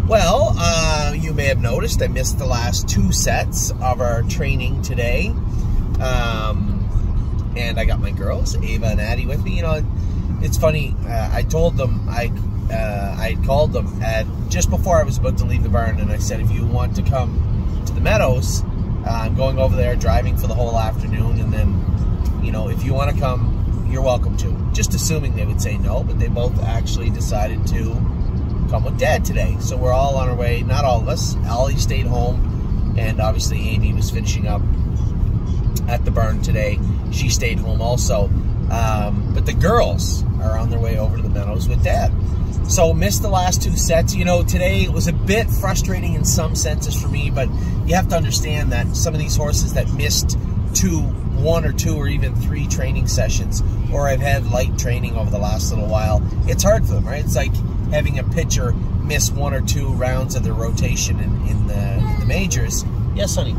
Well, you may have noticed I missed the last 2 sets of our training today. And I got my girls, Ava and Addie, with me. You know, it's funny, I told them, I called them just before I was about to leave the barn, and I said, if you want to come to the meadows, I'm going over there driving for the whole afternoon, and then, you know, if you want to come, you're welcome to. Just assuming they would say no, but they both actually decided to come with Dad today. So we're all on our way, not all of us. Ollie stayed home, and obviously Amy was finishing up at the barn today. She stayed home also. But the girls are on their way over to the meadows with Dad. So missed the last 2 sets. You know, today it was a bit frustrating in some senses for me, but you have to understand that some of these horses that missed 1 or 2 or even 3 training sessions, or have had light training over the last little while, it's hard for them, right? It's like having a pitcher miss 1 or 2 rounds of their rotation in the majors. Yes, honey.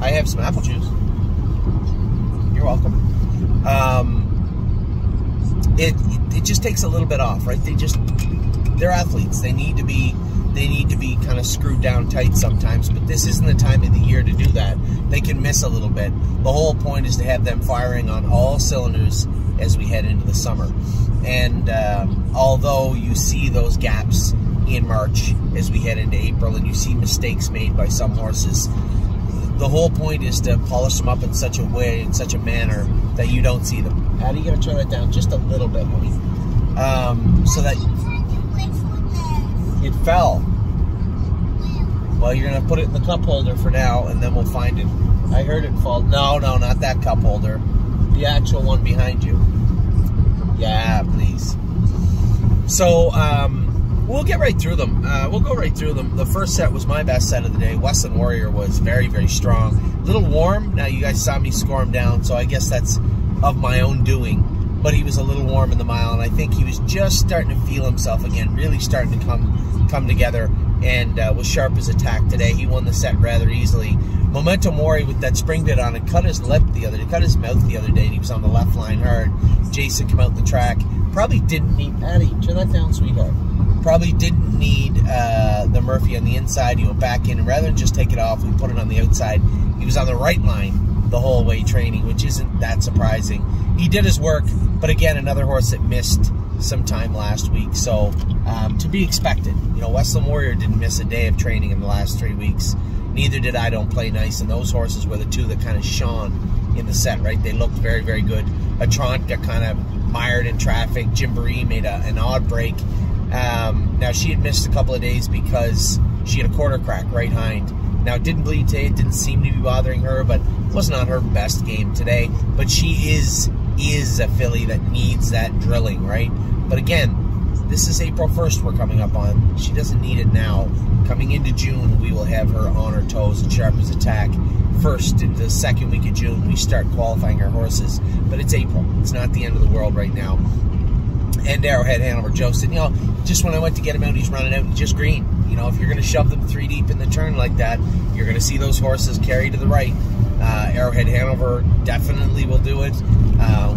I have some apple juice. You're welcome. It just takes a little bit off, right? They're athletes. They need to be kind of screwed down tight sometimes, but this isn't the time of the year to do that. They can miss a little bit. The whole point is to have them firing on all cylinders as we head into the summer. And although you see those gaps in March as we head into April, and you see mistakes made by some horses, the whole point is to polish them up in such a way, in such a manner, that you don't see them. How do you gotta turn that down just a little bit, honey? So that it fell. Well, you're gonna put it in the cup holder for now, and then we'll find it. I heard it fall. No, not that cup holder. The actual one behind you. Yeah, please. So, we'll get right through them. We'll go right through them. The first set was my best set of the day. Westland Warrior was very, very strong. A little warm. Now, you guys saw me score him down, so I guess that's of my own doing. But he was a little warm in the mile, and I think he was just starting to feel himself again, really starting to come together, and was sharp as attack today. He won the set rather easily. Momentum Mori with that spring bit on it cut his mouth the other day, and he was on the left line hard. Jason came out the track. Probably didn't need, Addie, turn that down, sweetheart. Probably didn't need the Murphy on the inside. He went back in, and rather than just take it off, we put it on the outside. He was on the right line the whole way training, which isn't that surprising. He did his work, but again, another horse that missed some time last week, so to be expected. You know, Westland Warrior didn't miss a day of training in the last 3 weeks. Neither did I Don't Play Nice, and those horses were the 2 that kind of shone in the set, right? They looked very, very good. Atrant got kind of mired in traffic. Jimboree made an odd break. Now, she had missed a couple of days because she had a quarter crack right hind. Now, it didn't bleed today. It didn't seem to be bothering her, but it wasn't on her best game today. But she is a filly that needs that drilling, right? But again, this is April 1st we're coming up on. She doesn't need it now. Coming into June, we will have her on her toes and sharp as attack. First, in the second week of June, we start qualifying our horses. But it's April. It's not the end of the world right now. And Arrowhead Hanover Joe said, you know, just when I went to get him out, he's running out, he's just green. You know, if you're going to shove them 3 deep in the turn like that, you're going to see those horses carry to the right. Arrowhead Hanover definitely will do it.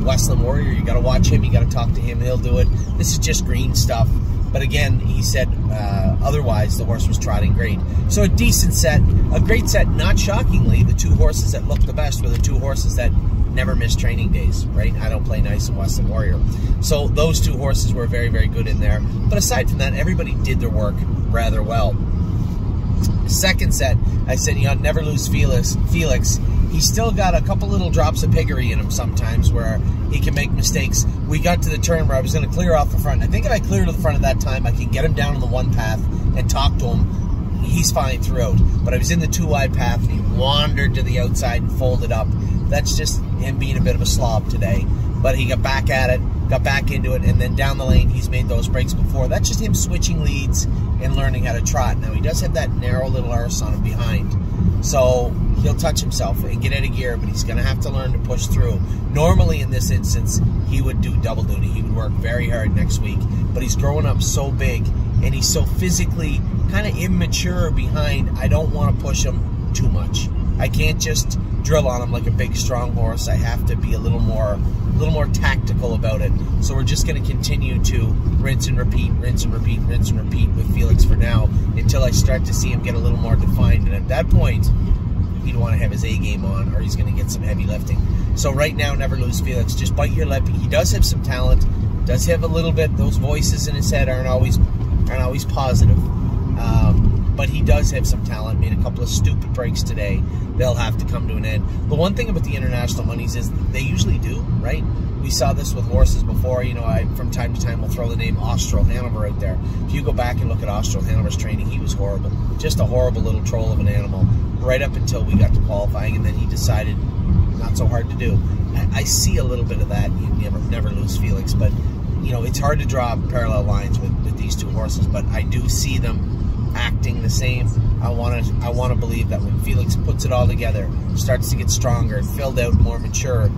Westland Warrior, you got to watch him, you got to talk to him, he'll do it. This is just green stuff. But again, he said otherwise the horse was trotting great. So a decent set, a great set. Not shockingly, the 2 horses that looked the best were the 2 horses that never missed training days, right? I Don't Play Nice and Westland Warrior. So those 2 horses were very, very good in there. But aside from that, everybody did their work rather well. Second set, I said, you know, never lose Felix. He's still got a couple little drops of piggery in him sometimes where he can make mistakes. We got to the turn where I was going to clear off the front. I think if I clear to the front at that time, I can get him down on the 1 path and talk to him. He's fine throughout. But I was in the 2 wide path, and he wandered to the outside and folded up. That's just him being a bit of a slob today. But he got back at it, got back into it, and then down the lane, he's made those breaks before. That's just him switching leads and learning how to trot. Now, he does have that narrow little arse on him behind. So he'll touch himself and get out of gear, but he's going to have to learn to push through. Normally, in this instance, he would do double duty. He would work very hard next week. But he's growing up so big, and he's so physically kind of immature behind. I don't want to push him too much. I can't just drill on him like a big, strong horse. I have to be a little more tactical about it. So we're just going to continue to rinse and repeat, rinse and repeat, rinse and repeat with Felix for now until I start to see him get a little more defined. And at that point, he'd want to have his A game on, or he's going to get some heavy lifting. So right now, never lose Felix. Just bite your lip. He does have some talent. Does have a little bit. Those voices in his head aren't always positive. But he does have some talent. Made a couple of stupid breaks today. They'll have to come to an end. The one thing about the international monies is they usually do, right? We saw this with horses before. You know, from time to time will throw the name Austral Hanover right there. If you go back and look at Austral Hanover's training, he was horrible. Just a horrible little troll of an animal right up until we got to qualifying, and then he decided not so hard to do. I see a little bit of that. You never lose Felix, but you know, it's hard to draw parallel lines with these two horses, but I do see them acting the same. I want to believe that when Felix puts it all together, starts to get stronger and filled out, more mature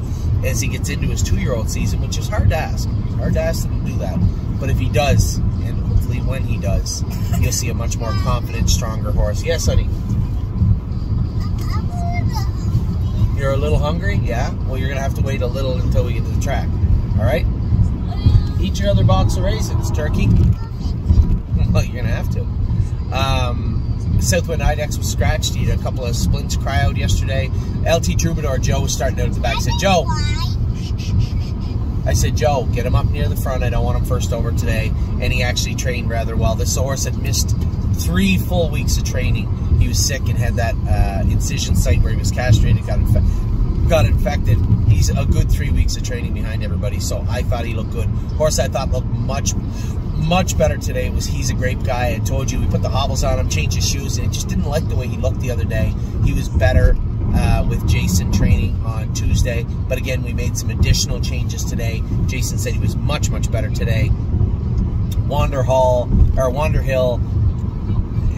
as he gets into his 2-year-old season, which is hard to ask. It's hard to ask him to do that. But if he does, and hopefully when he does, you'll see a much more confident, stronger horse. Yes, honey? You're a little hungry? Yeah? Well, you're going to have to wait a little until we get to the track. All right? Eat your other box of raisins, turkey. Well, you're going to have to. Southwind Idex was scratched. He had a couple of splints cry out yesterday. LT Troubadour Joe was starting out at the back. I said, Joe. I said, Joe, get him up near the front. I don't want him first over today. And he actually trained rather well. This horse had missed 3 full weeks of training. He was sick and had that incision site where he was castrated, got infected. He's a good 3 weeks of training behind everybody, so I thought he looked good. Horse I thought looked much better today was He's a Grape Guy. I told you, we put the hobbles on him, changed his shoes, and I just didn't like the way he looked the other day. He was better with Jason training on Tuesday, but again, we made some additional changes today. Jason said he was much better today. Wander Hill,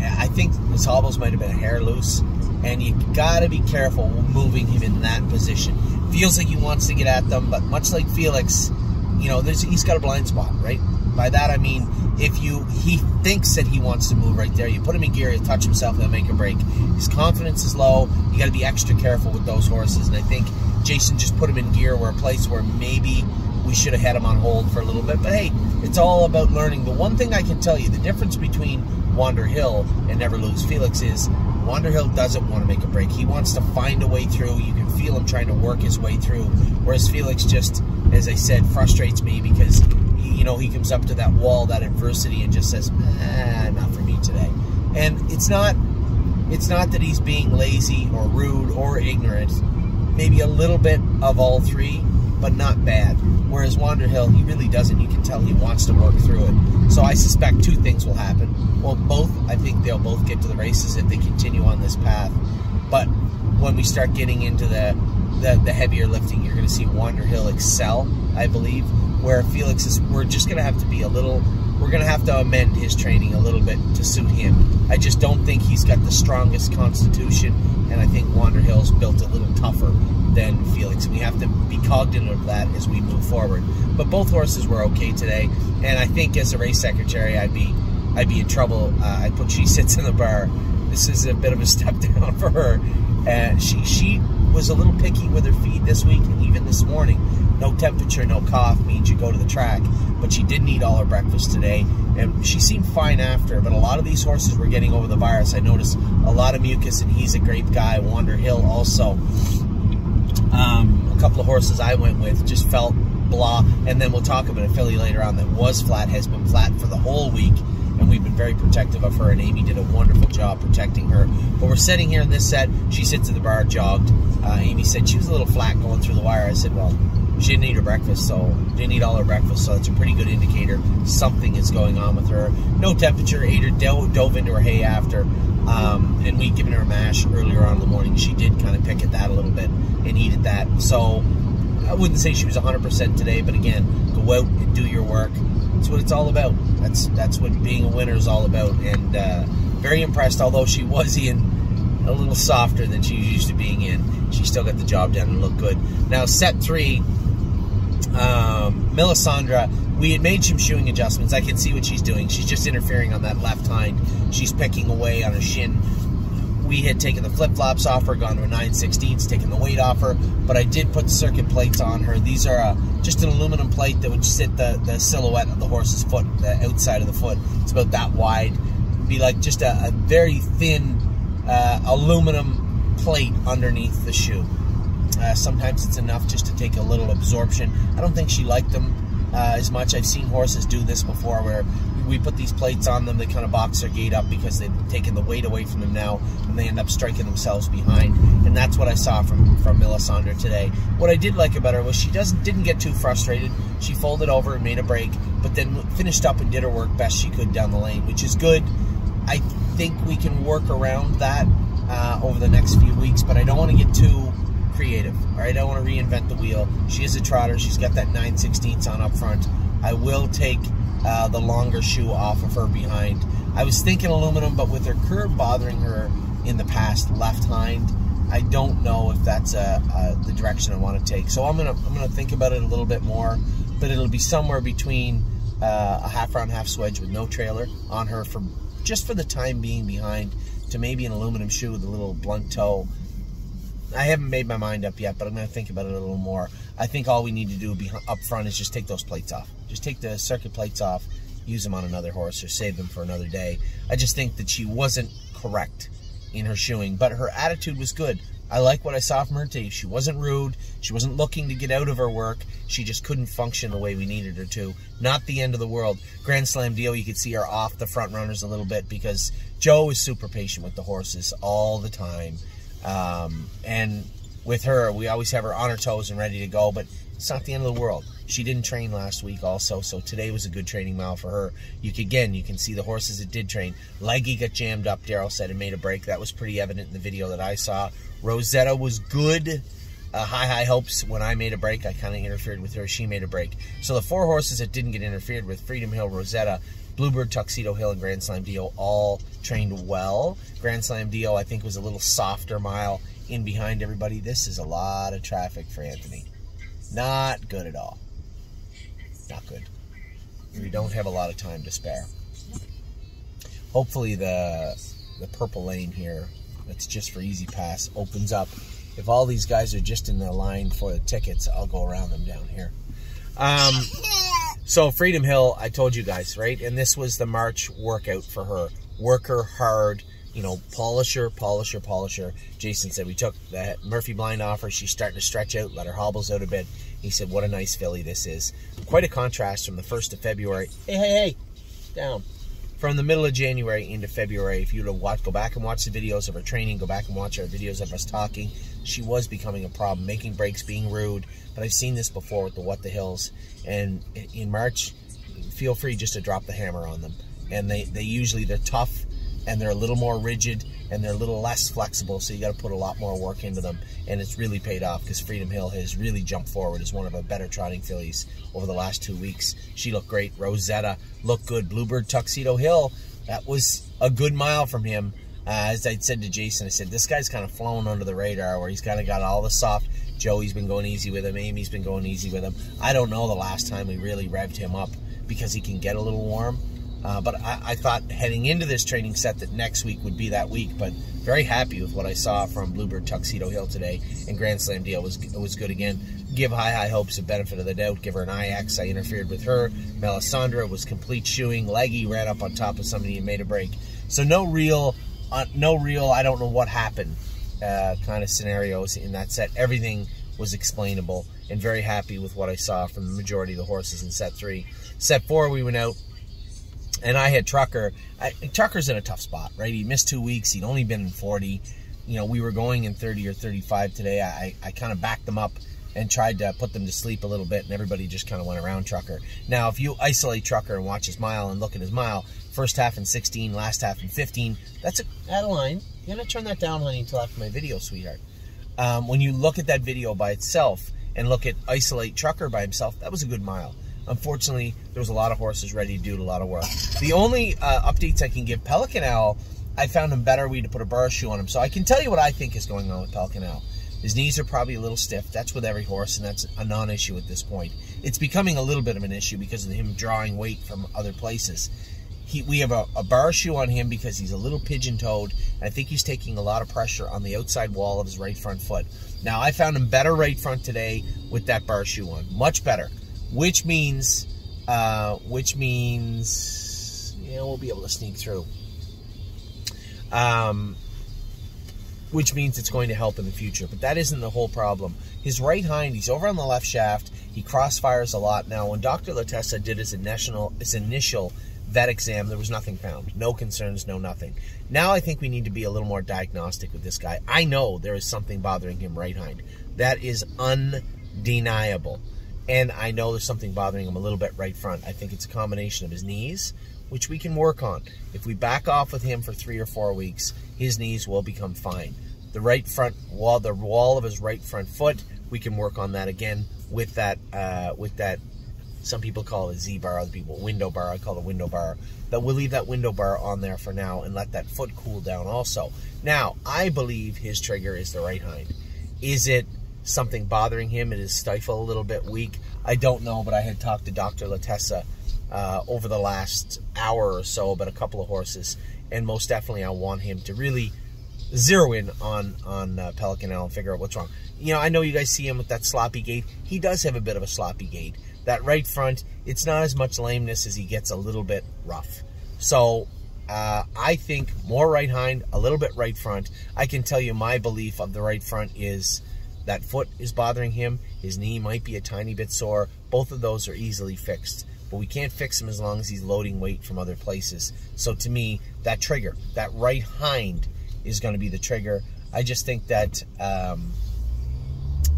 I think his hobbles might have been a hair loose, and you gotta be careful moving him in that position. Feels like he wants to get at them, but much like Felix, you know, he's got a blind spot, right? By that I mean, if he thinks that he wants to move right there, you put him in gear, he'll touch himself, he'll make a break. His confidence is low. You got to be extra careful with those horses, and I think Jason just put him in gear where a place where maybe we should have had him on hold for a little bit. But hey, it's all about learning. The one thing I can tell you, the difference between Wander Hill and Never Lose Felix is Wander Hill doesn't want to make a break. He wants to find a way through. You can feel him trying to work his way through, whereas Felix just, as I said, frustrates me because you know, he comes up to that wall, that adversity, and just says, not for me today. And it's not that he's being lazy or rude or ignorant. Maybe a little bit of all three, but not bad. Whereas Wander Hill, he really doesn't. You can tell he wants to work through it. So I suspect 2 things will happen. Well, I think they'll both get to the races if they continue on this path. But when we start getting into the heavier lifting, you're going to see Wander Hill excel, I believe. Where Felix is, we're just going to have to be we're going to have to amend his training a little bit to suit him. I just don't think he's got the strongest constitution, and I think Wander Hill's built a little tougher than Felix. We have to be cognizant of that as we move forward. But both horses were okay today, and I think as a race secretary, I'd be in trouble. I put She Sits in the Bar. This is a bit of a step down for her. She was a little picky with her feed this week, and even this morning. No temperature, no cough means you go to the track, but she didn't eat all her breakfast today, and she seemed fine after. But a lot of these horses were getting over the virus. I noticed a lot of mucus, and He's a Grape Guy. Wander Hill also. A couple of horses I went with just felt blah, and then we'll talk about a filly later on that was flat, has been flat for the whole week, and we've been very protective of her, and Amy did a wonderful job protecting her. But we're sitting here in this set. She Sits in the Bar, jogged. Amy said she was a little flat going through the wire. I said, well, she didn't eat her breakfast, didn't eat all her breakfast, so it's a pretty good indicator something is going on with her. No temperature, ate her, dove into her hay after, and we'd given her a mash earlier on in the morning. She did kind of pick at that a little bit and eat at that. So I wouldn't say she was 100% today, but again, go out and do your work. That's what it's all about. That's what being a winner is all about. And very impressed, although she was in a little softer than she's used to being in. She still got the job done and looked good. Now, set 3, Melisandre, we had made some shoeing adjustments. I can see what she's doing. She's just interfering on that left hind. She's picking away on her shin. we had taken the flip-flops off her, gone to a 9/16, taken the weight off her, but I did put circuit plates on her. These are just an aluminum plate that would sit the silhouette of the horse's foot, the outside of the foot. It's about that wide. It'd be like just a very thin aluminum plate underneath the shoe. Sometimes it's enough just to take a little absorption. I don't think she liked them as much. I've seen horses do this before where we put these plates on them, they kind of box their gait up because they've taken the weight away from them now, and they end up striking themselves behind. And that's what I saw from Melisandre today. What I did like about her was she didn't get too frustrated. She folded over and made a break, but then finished up and did her work best she could down the lane, which is good. I think we can work around that over the next few weeks, but I don't want to get too creative. All right, I don't want to reinvent the wheel. She is a trotter. She's got that 9/16 on up front. I will take the longer shoe off of her behind. I was thinking aluminum, but with her curve bothering her in the past, left hind, I don't know if that's the direction I want to take. So I'm gonna think about it a little bit more, but it'll be somewhere between a half round, half swedge with no trailer on her just for the time being behind, to maybe an aluminum shoe with a little blunt toe. I haven't made my mind up yet, but I'm going to think about it a little more. I think all we need to do up front is just take those plates off. Just take the circuit plates off, use them on another horse, or save them for another day. I just think that she wasn't correct in her shoeing, but her attitude was good. I like what I saw from her today. She wasn't rude. She wasn't looking to get out of her work. She just couldn't function the way we needed her to. Not the end of the world. Grand Slam deal, you could see her off the front runners a little bit because Joe is super patient with the horses all the time. And with her, we always have her on her toes and ready to go, but it's not the end of the world. She didn't train last week also, so today was a good training mile for her. You can see the horses that did train. Leggy got jammed up, Daryl said, and made a break. That was pretty evident in the video that I saw. Rosetta was good. High Hopes, when I made a break, I kind of interfered with her. She made a break. So the 4 horses that didn't get interfered with, Freedom Hill, Rosetta, Bluebird, Tuxedo Hill, and Grand Slam Dio, all trained well. Grand Slam Dio, I think, was a little softer mile in behind everybody. This is a lot of traffic for Anthony. Not good at all. Not good. We don't have a lot of time to spare. Hopefully the purple lane here, that's just for Easy Pass, opens up. If all these guys are just in the line for the tickets, I'll go around them down here. So Freedom Hill, I told you guys, right? And this was the March workout for her. Work her hard, you know, polish her. Jason said we took the Murphy blind off her. She's starting to stretch out, let her hobbles out a bit. He said, what a nice filly this is. Quite a contrast from the 1st of February. Hey, down. From the middle of January into February. If you go back and watch the videos of her training, go back and watch our videos of us talking, she was becoming a problem, making breaks, being rude. But I've seen this before with the What the Hills. And in March, feel free just to drop the hammer on them. And they're tough, and they're a little more rigid, and they're a little less flexible, so you got to put a lot more work into them. And it's really paid off because Freedom Hill has really jumped forward as one of our better trotting fillies over the last 2 weeks. She looked great. Rosetta looked good. Bluebird, Tuxedo Hill, that was a good mile from him. As I said to Jason, I said, this guy's kind of flown under the radar where he's kind of got all the soft. Joey's been going easy with him. Amy's been going easy with him. I don't know the last time we really revved him up because he can get a little warm. But I thought heading into this training set that next week would be that week. But very happy with what I saw from Bluebird, Tuxedo Hill today. And Grand Slam Deal was good again. Give High Hopes a benefit of the doubt. Give her an IX. I interfered with her. Melisandre was complete shoeing. Leggy ran up on top of somebody and made a break. So no real, I don't know what happened kind of scenarios in that set. Everything was explainable, and very happy with what I saw from the majority of the horses in set 3. Set 4, we went out, and I had Trucker. Trucker's in a tough spot, right? He missed 2 weeks. He'd only been in 40. You know, we were going in 30 or 35 today. I kind of backed them up and tried to put them to sleep a little bit, and everybody just kind of went around Trucker. Now, if you isolate Trucker and watch his mile and look at his mile, first half in 16, last half in 15, that's Adeline, you're going to turn that down, honey, until after my video, sweetheart. When you look at that video by itself and isolate Trucker by himself, that was a good mile. Unfortunately, there was a lot of horses ready to do a lot of work. The only updates I can give, Pelican Owl, I found him better. We had to put a bar shoe on him. So I can tell you what I think is going on with Pelican Owl. His knees are probably a little stiff. That's with every horse, and that's a non-issue at this point. It's becoming a little bit of an issue because of him drawing weight from other places. We have a bar shoe on him because he's a little pigeon-toed. I think he's taking a lot of pressure on the outside wall of his right front foot. Now, I found him better right front today with that bar shoe on. Much better. Which means yeah, we'll be able to sneak through. Which means it's going to help in the future. But that isn't the whole problem. His right hind, he's over on the left shaft. He crossfires a lot. Now, when Dr. Latessa did his initial vet exam, there was nothing found. No concerns, no nothing. Now I think we need to be a little more diagnostic with this guy. I know there is something bothering him right hind. That is undeniable. And I know there's something bothering him a little bit right front. I think it's a combination of his knees, which we can work on. If we back off with him for 3 or 4 weeks, his knees will become fine. The right front wall, the wall of his right front foot, we can work on that again with that, some people call it a Z-bar, other people window bar. I call it a window bar. But we'll leave that window bar on there for now and let that foot cool down also. Now, I believe his trigger is the right hind. Is it something bothering him? It is stifle a little bit weak. I don't know, but I had talked to Dr. Latessa over the last hour or so about a couple of horses, and most definitely I want him to really zero in on Pelican Al and figure out what's wrong. You know, I know you guys see him with that sloppy gait. He does have a bit of a sloppy gait. That right front, it's not as much lameness as he gets a little bit rough. So I think more right hind, a little bit right front. I can tell you my belief of the right front is that foot is bothering him. His knee might be a tiny bit sore. Both of those are easily fixed. But we can't fix him as long as he's loading weight from other places. So to me, that trigger, that right hind is going to be the trigger. I just think that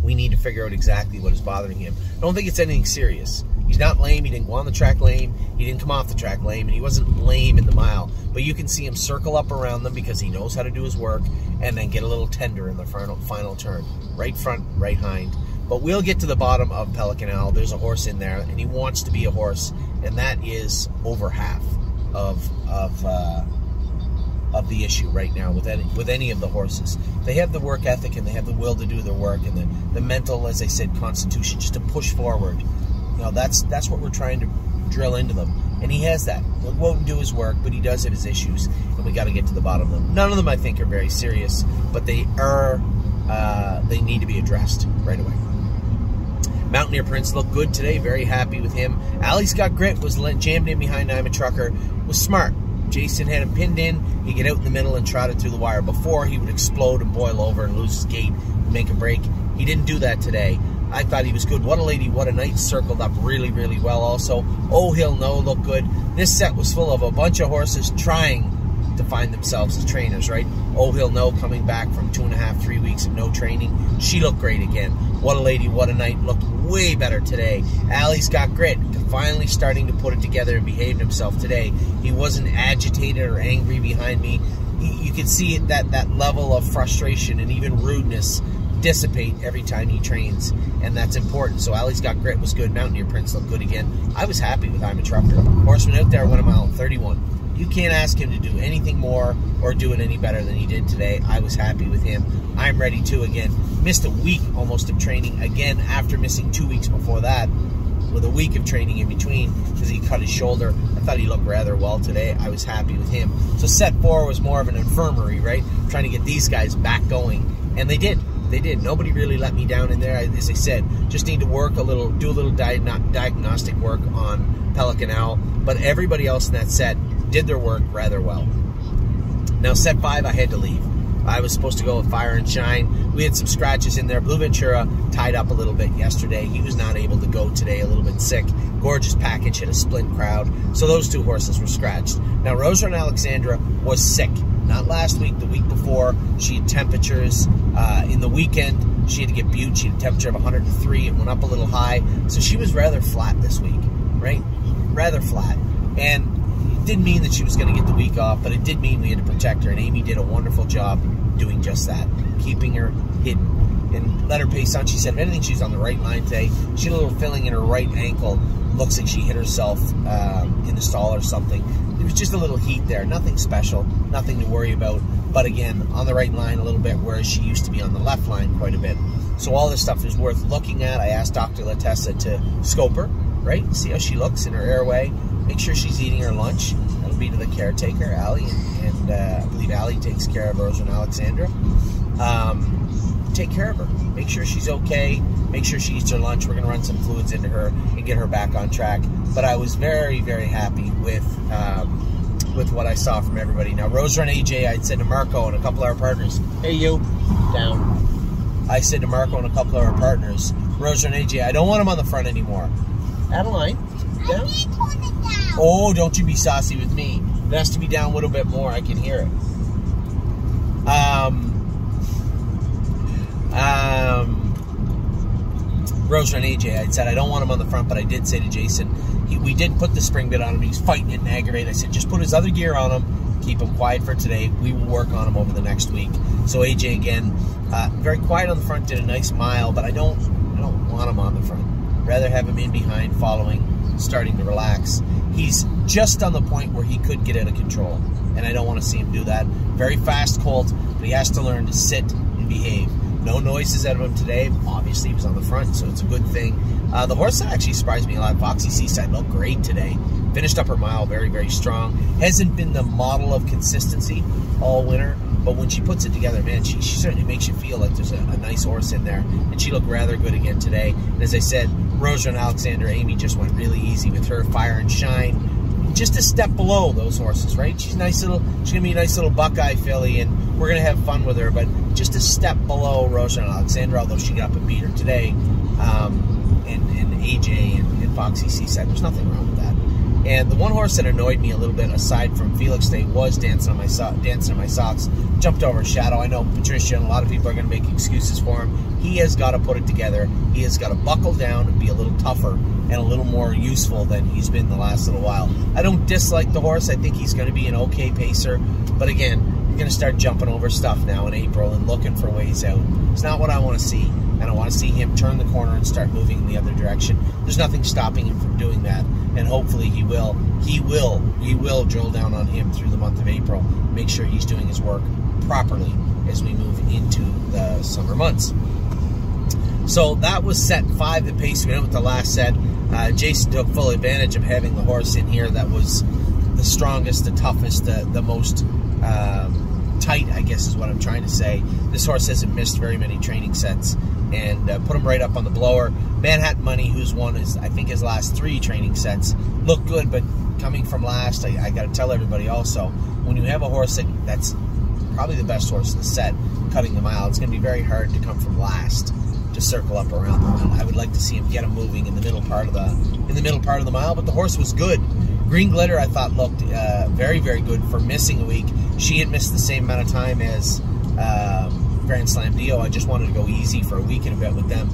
we need to figure out exactly what is bothering him. I don't think it's anything serious. He's not lame. He didn't go on the track lame. He didn't come off the track lame. And he wasn't lame in the mile. But you can see him circle up around them because he knows how to do his work and then get a little tender in the final turn. Right front, right hind. But we'll get to the bottom of Pelican Al. There's a horse in there, and he wants to be a horse, and that is over half of the issue right now with any of the horses. They have the work ethic and they have the will to do their work and the mental, as I said, constitution just to push forward. You know, that's what we're trying to drill into them, and he has that. He'll go out and do his work, but he does have his issues, and we got to get to the bottom of them. None of them I think are very serious, but they need to be addressed right away. Mountaineer Prince looked good today. Very happy with him. Allie's Got Grit was jammed in behind I'm a Trucker. Was smart. Jason had him pinned in. He'd get out in the middle and trot it through the wire. Before, he would explode and boil over and lose his gait and make a break. He didn't do that today. I thought he was good. What a Lady, What a Night circled up really, really well also. Oh, He'll Know looked good. This set was full of a bunch of horses trying to find themselves as trainers, right? Oh, He'll Know coming back from 2.5, 3 weeks of no training. She looked great again. What a Lady, What a Night looked way better today. Allie's Got Grit finally starting to put it together and behaved himself today. He wasn't agitated or angry behind me. You could see that level of frustration and even rudeness dissipate every time he trains, and that's important. So Allie's Got Grit was good. Mountaineer Prince looked good again. I was happy with I'm a Trucker. Horseman out there went a mile 31. You can't ask him to do anything more or do it any better than he did today. I was happy with him. I'm ready to again. Missed a week almost of training again after missing 2 weeks before that, with a week of training in between because he cut his shoulder. I thought he looked rather well today. I was happy with him. So set 4 was more of an infirmary, right? Trying to get these guys back going, and they did. They did. Nobody really let me down in there. As I said, just need to work a little, do a little diagnostic work on Pelican Al. But everybody else in that set did their work rather well. Now, set 5, I had to leave. I was supposed to go with Fire and Shine. We had some scratches in there. Blue Ventura tied up a little bit yesterday. He was not able to go today, a little bit sick. Gorgeous Package hit a splint crowd. So those 2 horses were scratched. Now, Rosa and Alexandra was sick. Not last week, the week before. She had temperatures. In the weekend, she had to get Butte. She had a temperature of 103. It went up a little high. So she was rather flat this week, right? Rather flat. And it didn't mean that she was going to get the week off, but it did mean we had to protect her. And Amy did a wonderful job doing just that, keeping her hidden. And let her pace on. She said, if anything, she's on the right line today. She had a little filling in her right ankle. Looks like she hit herself in the stall or something. There was just a little heat there. Nothing special. Nothing to worry about. But again, on the right line a little bit, whereas she used to be on the left line quite a bit. So all this stuff is worth looking at. I asked Dr. Latessa to scope her, right? See how she looks in her airway. Make sure she's eating her lunch. That'll be to the caretaker, Allie, and I believe Allie takes care of Rosa and Alexandra. Take care of her. Make sure she's okay. Make sure she eats her lunch. We're going to run some fluids into her and get her back on track. But I was very, very happy with what I saw from everybody. Now, Rosa and AJ, I'd said to Marco and a couple of our partners, hey, you, down. I said to Marco and a couple of our partners, Rosa and AJ, I don't want them on the front anymore. Adeline, down. Oh, don't you be saucy with me. It has to be down a little bit more. I can hear it. Rosa and AJ, I said I don't want him on the front, but I did say to Jason, we did put the spring bit on him. He's fighting it and aggravated. I said, just put his other gear on him. Keep him quiet for today. We will work on him over the next week. So AJ, again, very quiet on the front, did a nice mile, but I don't want him on the front. Rather have him in behind, following, starting to relax. He's just on the point where he could get out of control, and I don't want to see him do that. Very fast colt, but he has to learn to sit and behave. No noises out of him today. Obviously, he was on the front, so it's a good thing. The horse that actually surprised me a lot, Foxy Seaside, looked great today. Finished up her mile very, very strong. Hasn't been the model of consistency all winter, but when she puts it together, man, she certainly makes you feel like there's a nice horse in there. And she looked rather good again today. And as I said, Rosa and Alexandra, Amy just went really easy with her. Fire and Shine, just a step below those horses, right? She's nice little. She's gonna be a nice little Buckeye filly, and we're gonna have fun with her. But just a step below Rosa and Alexandra, although she got up and beat her today. And AJ and Foxy Seaside, there's nothing wrong with that. And the one horse that annoyed me a little bit, aside from Felix Day, was dancing in my socks. Jumped over Shadow. I know Patricia and a lot of people are going to make excuses for him. He has got to put it together. He has got to buckle down and be a little tougher and a little more useful than he's been the last little while. I don't dislike the horse. I think he's going to be an okay pacer. But again, you're going to start jumping over stuff now in April and looking for ways out. It's not what I want to see. I don't want to see him turn the corner and start moving in the other direction. There's nothing stopping him from doing that, and hopefully he will. We will drill down on him through the month of April, make sure he's doing his work properly as we move into the summer months. So that was set 5, the pace we went with the last set. Jason took full advantage of having the horse in here that was the strongest, the toughest, the most tight, I guess is what I'm trying to say. This horse hasn't missed very many training sets, and put him right up on the blower. Manhattan Money, who's won I think his last 3 training sets, looked good, but coming from last, I got to tell everybody also, when you have a horse that's probably the best horse in the set, cutting the mile, it's going to be very hard to come from last to circle up around the mile. I would like to see him get him moving in the middle part of the mile, but the horse was good. Green Glitter, I thought, looked very, very good for missing a week. She had missed the same amount of time as Grand Slam Dio. I just wanted to go easy for a week and a bit with them.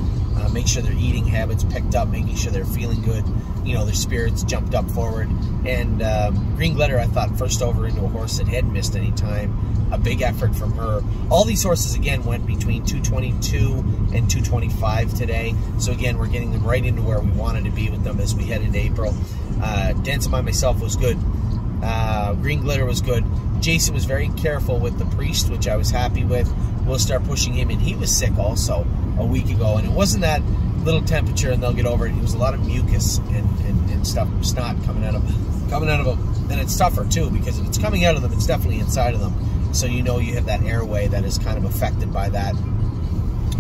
Make sure their eating habits picked up, making sure they're feeling good, their spirits jumped up forward. And Green Glitter, I thought, first over into a horse that hadn't missed any time. A big effort from her. All these horses, again, went between 222 and 225 today. So, again, we're getting them right into where we wanted to be with them as we head into April. Dancing by Myself was good. Green Glitter was good. Jason was very careful with the Priest, which I was happy with. We'll start pushing him, and he was sick also a week ago, and it wasn't that little temperature and they'll get over it. It was a lot of mucus and stuff, snot coming out of them, and it's tougher too, because if it's coming out of them, it's definitely inside of them, so you have that airway that is kind of affected by that.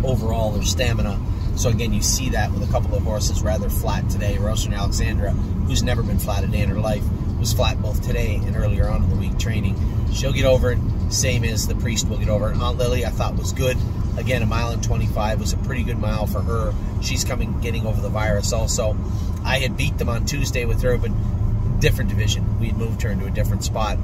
Overall, their stamina. So again, you see that with a couple of horses rather flat today. Rosa and Alexandra, who's never been flat a day in her life, was flat both today and earlier on in the week training. She'll get over it, same as the Priest will get over it. Aunt Lily, I thought, was good. Again, a 1:25 was a pretty good mile for her. She's getting over the virus also. I had beat them on Tuesday with her, but different division. We had moved her into a different spot.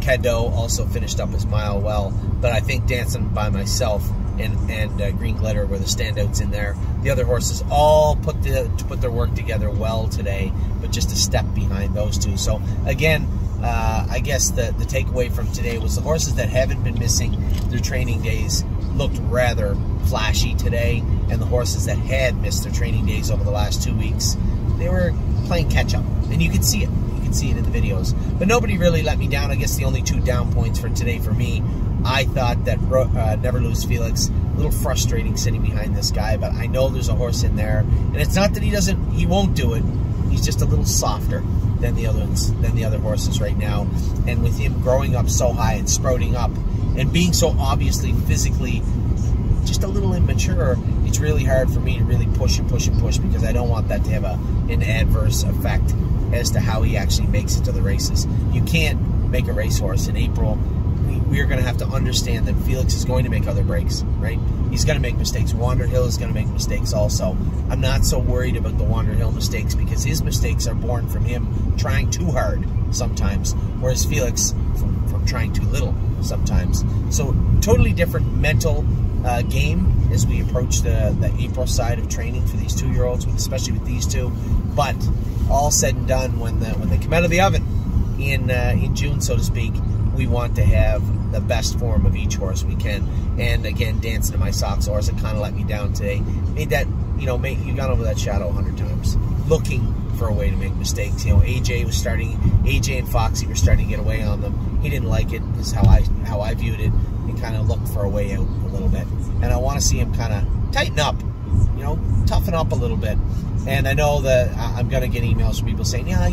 Cadeau also finished up his mile well, but I think Dancing by Myself and Green Glitter were the standouts in there. The other horses all put their work together well today, but just a step behind those two. So again, I guess the takeaway from today was the horses that haven't been missing their training days looked rather flashy today, and the horses that had missed their training days over the last 2 weeks, they were playing catch-up, and you could see it. You could see it in the videos. But nobody really let me down. I guess the only 2 down points for today for me, I thought that Never Lose Felix, a little frustrating sitting behind this guy, but I know there's a horse in there, and it's not that he won't do it. He's just a little softer. than the other horses right now. And with him growing up so high and sprouting up and being so obviously physically just a little immature, it's really hard for me to really push and push and push, because I don't want that to have an adverse effect as to how he actually makes it to the races. You can't make a racehorse in April. We are going to have to understand that Felix is going to make other breaks, right? He's going to make mistakes. Wanderhill is going to make mistakes also. I'm not so worried about the Wanderhill mistakes, because his mistakes are born from him trying too hard sometimes, whereas Felix from trying too little sometimes. So totally different mental game as we approach the April side of training for these 2-year-olds, especially with these two. But all said and done, when they come out of the oven in June, so to speak, we want to have the best form of each horse we can. And again, Dancing in My Socks horse that kind of let me down today. Made that, you got over that shadow 100 times, looking for a way to make mistakes. AJ and Foxy were starting to get away on them. He didn't like it, is how I viewed it, and kind of looked for a way out a little bit. And I want to see him kind of tighten up, toughen up a little bit. And I know that I'm going to get emails from people saying, yeah,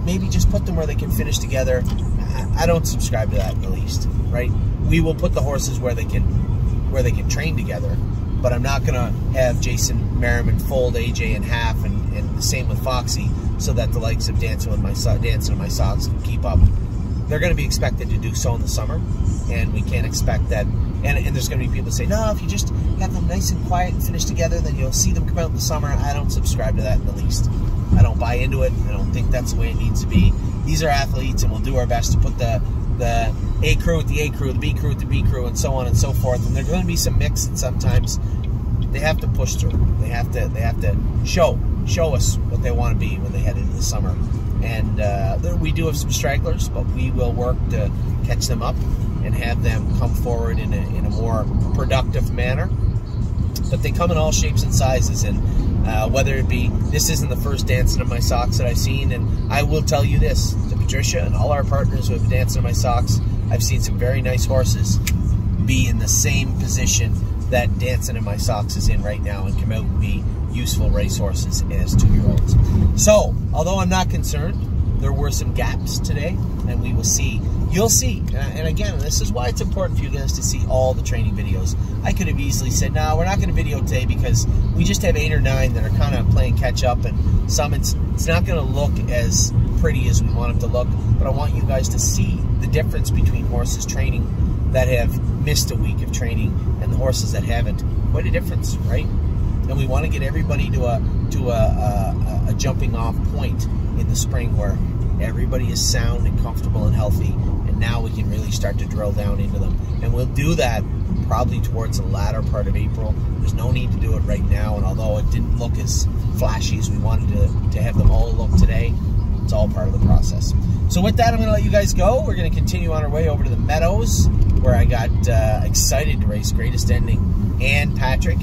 maybe just put them where they can finish together. I don't subscribe to that in the least, right? We will put the horses where they can train together, but I'm not going to have Jason Merriman fold AJ in half, and the same with Foxy, so that the likes of Dancing in My Socks can keep up. They're going to be expected to do so in the summer, and we can't expect that. And there's going to be people that say, no, if you just have them nice and quiet and finish together, then you'll see them come out in the summer. I don't subscribe to that in the least. I don't buy into it. I don't think that's the way it needs to be. These are athletes, and we'll do our best to put the A crew with the A crew, the B crew with the B crew, and so on and so forth. And there's going to be some mix, and sometimes they have to push through. They have to show us what they want to be when they head into the summer. And we do have some stragglers, but we will work to catch them up and have them come forward in a more productive manner. But they come in all shapes and sizes, and whether it be, this isn't the first Dancing in My Socks that I've seen, and I will tell you this, to Patricia and all our partners who have been Dancing in My Socks, I've seen some very nice horses be in the same position that Dancing in My Socks is in right now, and come out and be useful racehorses as 2-year-olds. So, although I'm not concerned, there were some gaps today, and we will see. You'll see. And again, this is why it's important for you guys to see all the training videos. I could have easily said, no, we're not going to video today because we just have 8 or 9 that are kind of playing catch up, and some it's not going to look as pretty as we want it to look. But I want you guys to see the difference between horses training that have missed a week of training and the horses that haven't. Quite a difference, right? And we want to get everybody to a jumping off point in the spring where everybody is sound and comfortable and healthy, and now we can really start to drill down into them. And we'll do that probably towards the latter part of April. There's no need to do it right now, and although it didn't look as flashy as we wanted to have them all look today, it's all part of the process. So with that, I'm going to let you guys go. We're going to continue on our way over to the Meadows, where I got excited to race Greatest Ending and Patrick,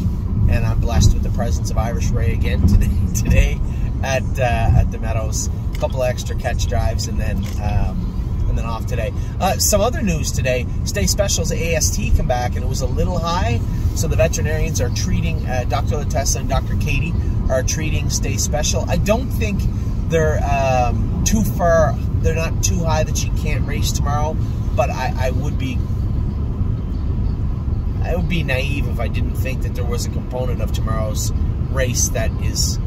and I'm blessed with the presence of Irish Ray again today at the Meadows. A couple of extra catch drives, and then off today. Some other news today: Stay Special's AST come back, and it was a little high, so the veterinarians are treating, Dr. Latessa and Dr. Katie are treating Stay Special. I don't think they're too far. They're not too high that she can't race tomorrow, but I would be naive if I didn't think that there was a component of tomorrow's race that is,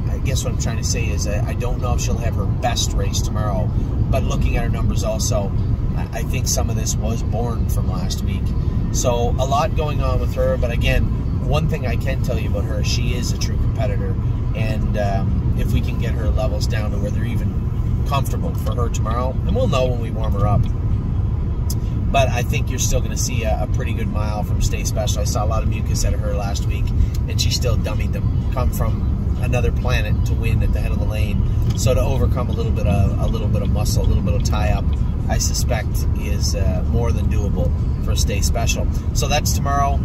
I guess what I'm trying to say is I don't know if she'll have her best race tomorrow, but looking at her numbers also, I think some of this was born from last week. So a lot going on with her, but again, one thing I can tell you about her, she is a true competitor, and if we can get her levels down to where they're even comfortable for her tomorrow, and we'll know when we warm her up. But I think you're still going to see a pretty good mile from Stay Special. I saw a lot of mucus out of her last week, and she still dummied them. Come from another planet to win at the head of the lane. So to overcome a little bit of muscle, a little bit of tie-up, I suspect is more than doable for Stay Special. So that's tomorrow.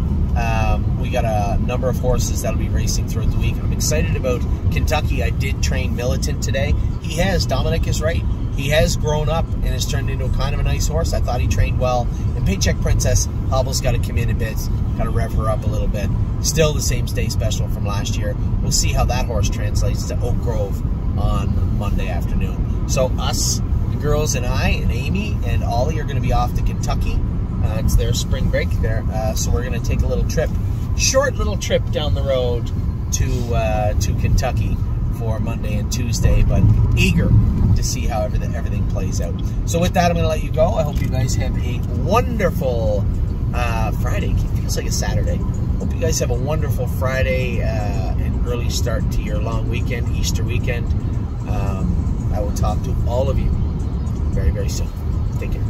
We got a number of horses that'll be racing throughout the week. I'm excited about Kentucky. I did train Militant today. Dominic is right. He has grown up and has turned into a kind of a nice horse. I thought he trained well. And Paycheck Princess, Hobble's got to come in a bit, got to rev her up a little bit. Still the same Stay Special from last year. We'll see how that horse translates to Oak Grove on Monday afternoon. So us, the girls and I and Amy and Ollie are going to be off to Kentucky. It's their spring break there, so we're going to take a little trip, short little trip down the road to Kentucky for Monday and Tuesday, but eager to see how everything plays out. So with that, I'm going to let you go. I hope you guys have a wonderful Friday. It feels like a Saturday. Hope you guys have a wonderful Friday and early start to your long weekend, Easter weekend. I will talk to all of you very, very soon. Take care.